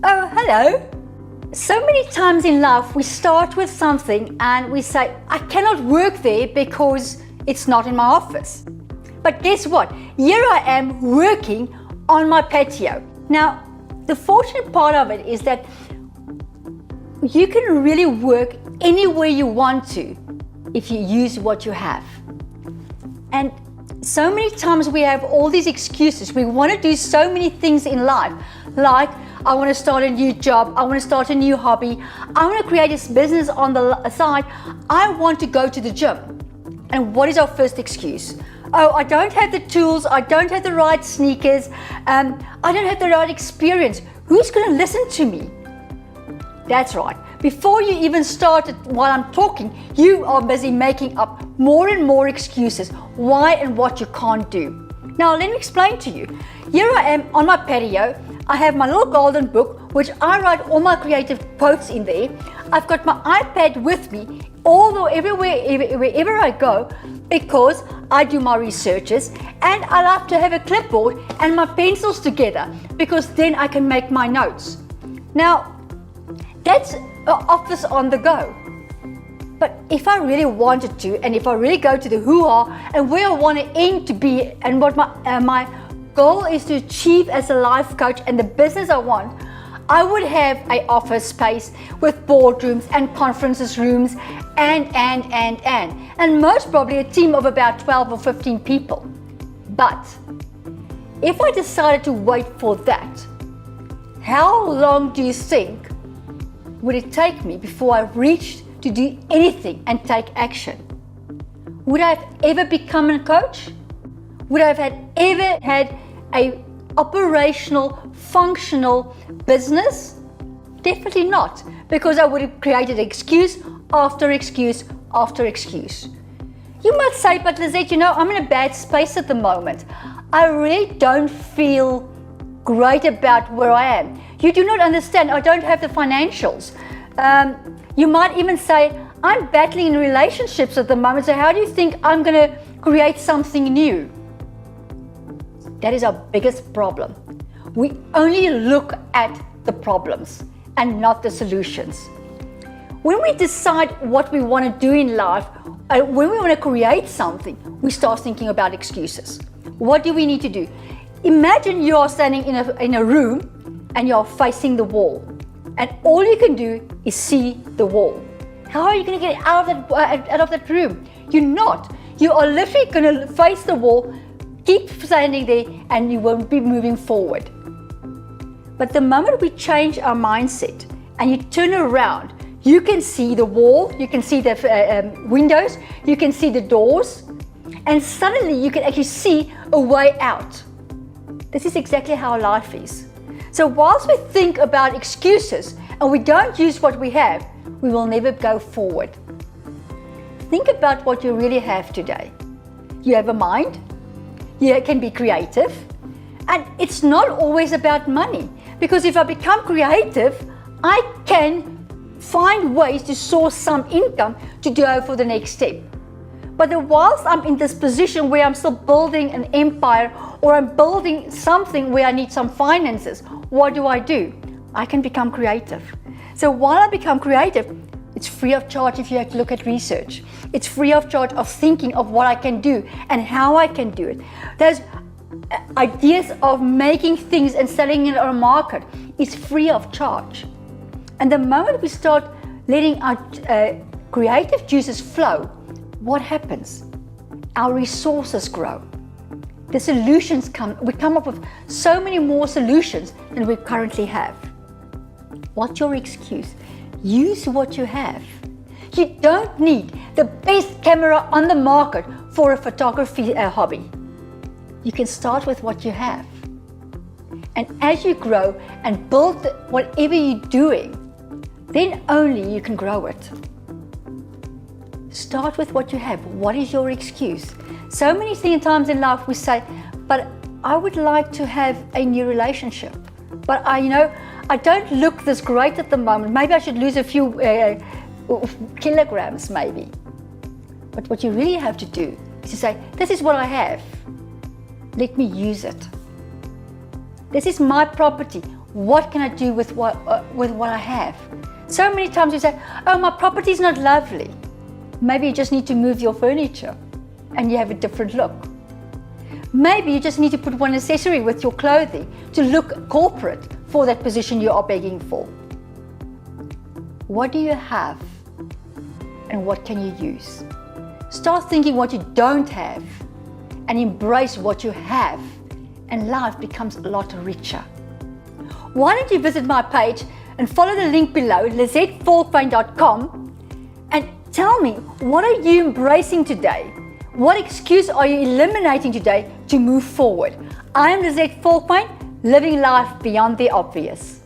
Oh, hello. So many times in life we start with something and we say, I cannot work there because it's not in my office. But guess what? Here I am working on my patio. Now, the fortunate part of it is that you can really work anywhere you want to if you use what you have. And so many times we have all these excuses. We want to do so many things in life, like I want to start a new job, I want to start a new hobby, I want to create this business on the side, I want to go to the gym. And what is our first excuse? Oh, I don't have the tools, I don't have the right sneakers, I don't have the right experience. Who's going to listen to me? That's right. Before you even started while I'm talking, you are busy making up more and more excuses why and what you can't do. Now let me explain to you. Here I am on my patio. I have my little golden book, which I write all my creative quotes in there. I've got my iPad with me wherever I go, because I do my researches, and I love to have a clipboard and my pencils together, because then I can make my notes. Now, that's an office on the go. But if I really wanted to, and if I really go to the hoo-ha and where I want to end to be, and what my goal is to achieve as a life coach and the business I want, I would have an office space with boardrooms and conferences rooms and most probably a team of about 12 or 15 people. But if I decided to wait for that, how long do you think would it take me before I reached to do anything and take action? Would I have ever become a coach? Would I have ever had a operational, functional business? Definitely not, because I would have created excuse after excuse after excuse. You might say, but Lizette, I'm in a bad space at the moment. I really don't feel great about where I am. You do not understand, I don't have the financials. You might even say, I'm battling in relationships at the moment, so how do you think I'm going to create something new? That is our biggest problem. We only look at the problems and not the solutions. When we decide what we want to do in life, when we want to create something, we start thinking about excuses. What do we need to do? Imagine you are standing in a room and you're facing the wall, and all you can do is see the wall. How are you going to get out of that room? You're not. You are literally going to face the wall, keep standing there, and you won't be moving forward. But the moment we change our mindset and you turn around, you can see the wall, you can see the windows, you can see the doors, and suddenly you can actually see a way out. This is exactly how life is. So whilst we think about excuses and we don't use what we have, we will never go forward. Think about what you really have today. You have a mind, you can be creative, and it's not always about money, because if I become creative, I can find ways to source some income to go for the next step. But whilst I'm in this position where I'm still building an empire, or I'm building something where I need some finances, what do? I can become creative. So while I become creative, it's free of charge if you have to look at research. It's free of charge of thinking of what I can do and how I can do it. There's ideas of making things and selling it on a market is free of charge. And the moment we start letting our creative juices flow, what happens? Our resources grow. The solutions come. We come up with so many more solutions than we currently have. What's your excuse? Use what you have. You don't need the best camera on the market for a photography hobby. You can start with what you have. And as you grow and build whatever you're doing, then only you can grow it. Start with what you have. What is your excuse? So many times in life we say, but I would like to have a new relationship. But I don't look this great at the moment. Maybe I should lose a few kilograms maybe. But what you really have to do is to say, this is what I have. Let me use it. This is my property. What can I do with what I have? So many times we say, oh, my property's not lovely. Maybe you just need to move your furniture and you have a different look. Maybe you just need to put one accessory with your clothing to look corporate for that position you are begging for. What do you have and what can you use? Start thinking what you don't have and embrace what you have, and life becomes a lot richer. Why don't you visit my page and follow the link below, lizettevolkwyn.com, and tell me, what are you embracing today? What excuse are you eliminating today to move forward? I am Lizette Volkwyn, living life beyond the obvious.